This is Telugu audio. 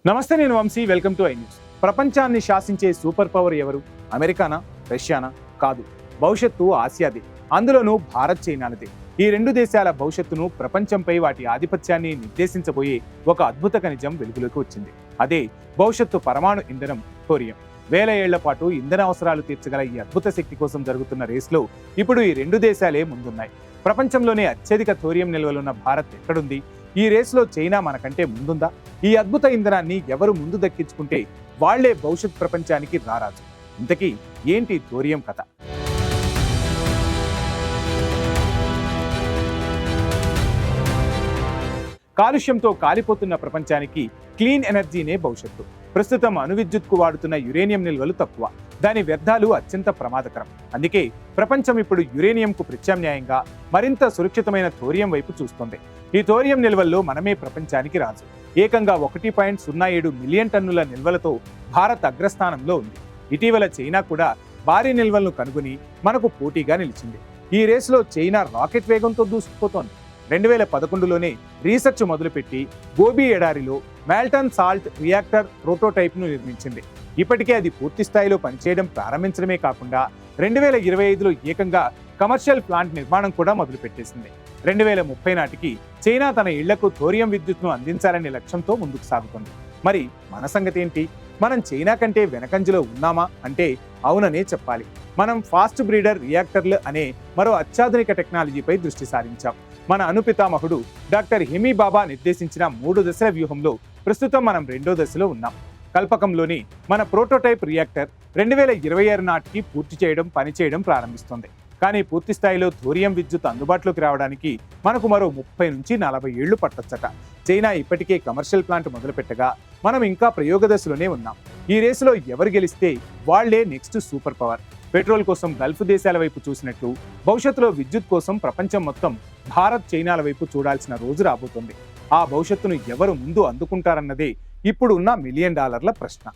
నమస్తే, నేను Vamsi. Welcome to I news. ప్రపంచాన్ని శాసించే సూపర్ పవర్ ఎవరు? అమెరికానా, రష్యానా? కాదు, భవిష్యత్తు ఆసియాదే. అందులోనూ భారత్, చైనాలదే. ఈ రెండు దేశాల భవిష్యత్తును, ప్రపంచంపై వాటి ఆధిపత్యాన్ని నిర్దేశించబోయే ఒక అద్భుత ఖనిజం వెలుగులోకి వచ్చింది. అదే భవిష్యత్తు పరమాణు ఇంధనం, థోరియం. వేల ఏళ్ల పాటు ఇంధన అవసరాలు తీర్చగల ఈ అద్భుత శక్తి కోసం జరుగుతున్న రేస్లో ఇప్పుడు ఈ రెండు దేశాలే ముందున్నాయి. ప్రపంచంలోనే అత్యధిక థోరియం నిల్వలున్న భారత్ ఎక్కడుంది? ఈ రేస్లో చైనా మనకంటే ముందుందా? ఈ అద్భుత ఇంధనాన్ని ఎవరు ముందు దక్కించుకుంటే వాళ్లే భవిష్యత్ ప్రపంచానికి రారాజు. ఇంతకీ ఏంటి థోరియం కథ? కాలుష్యంతో కాలిపోతున్న ప్రపంచానికి క్లీన్ ఎనర్జీనే భవిష్యత్తు. ప్రస్తుతం అణువిద్యుత్కు వాడుతున్న యురేనియం నిల్వలు తక్కువ, దాని వ్యర్థాలు అత్యంత ప్రమాదకరం. అందుకే ప్రపంచం ఇప్పుడు యురేనియంకు ప్రత్యామ్నాయంగా మరింత సురక్షితమైన థోరియం వైపు చూస్తోంది. ఈ థోరియం నిల్వల్లో మనమే ప్రపంచానికి రాజు. ఏకంగా 1.07 మిలియన్ టన్నుల నిల్వలతో భారత్ అగ్రస్థానంలో ఉంది. ఇటీవల చైనా కూడా భారీ నిల్వలను కనుగొని మనకు పోటీగా నిలిచింది. ఈ రేసులో చైనా రాకెట్ వేగంతో దూసుకుపోతోంది. 2011లోనే రీసెర్చ్ మొదలుపెట్టి గోబీ ఎడారిలో మాల్టన్ సాల్ట్ రియాక్టర్ ప్రోటోటైప్ను నిర్మించింది. ఇప్పటికే అది పూర్తి స్థాయిలో పనిచేయడం ప్రారంభించడమే కాకుండా 2025లో ఏకంగా కమర్షియల్ ప్లాంట్ నిర్మాణం కూడా మొదలుపెట్టేసింది. 2030 నాటికి చైనా తన ఇళ్లకు థోరియం విద్యుత్ను అందించాలనే లక్ష్యంతో ముందుకు సాగుతుంది. మరి మన సంగతి ఏంటి? మనం చైనా కంటే వెనకంజలో ఉన్నామా అంటే అవుననే చెప్పాలి. మనం ఫాస్ట్ బ్రీడర్ రియాక్టర్లు అనే మరో అత్యాధునిక టెక్నాలజీపై దృష్టి సారించాం. మన అణుపితామహుడు డాక్టర్ హెమీ బాబా నిర్దేశించిన 3 దశల వ్యూహంలో ప్రస్తుతం మనం 2వ దశలో ఉన్నాం. కల్పకంలోని మన ప్రోటోటైప్ రియాక్టర్ 2026 నాటికి పూర్తి చేయడం, పనిచేయడం ప్రారంభిస్తుంది. కానీ పూర్తి స్థాయిలో థోరియం విద్యుత్ అందుబాటులోకి రావడానికి మనకు మరో 30 నుంచి 40 ఏళ్లు పట్టొచ్చట. చైనా ఇప్పటికే కమర్షియల్ ప్లాంట్ మొదలుపెట్టగా మనం ఇంకా ప్రయోగ దశలోనే ఉన్నాం. ఈ రేసులో ఎవరు గెలిస్తే వాళ్లే నెక్స్ట్ సూపర్ పవర్. పెట్రోల్ కోసం గల్ఫ్ దేశాల వైపు చూసినట్లు భవిష్యత్తులో విద్యుత్ కోసం ప్రపంచం మొత్తం భారత్, చైనాల వైపు చూడాల్సిన రోజు రాబోతోంది. ఆ భవిష్యత్తును ఎవరు ముందు అందుకుంటారన్నదే ఇప్పుడు ఉన్న $1 మిలియన్ ప్రశ్న.